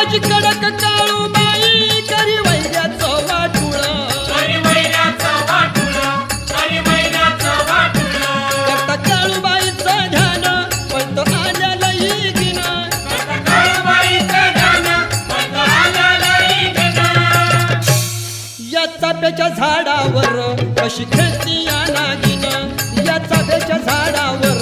माझी कडक काळूबाई करी वैऱ्याचं वाटुळ करता काळूबाईचं ध्यान पण आल्याला इगिन या चाफ्याच्या झाडावर कशी खेळती या नागिन या चाफ्याच्या झाडावर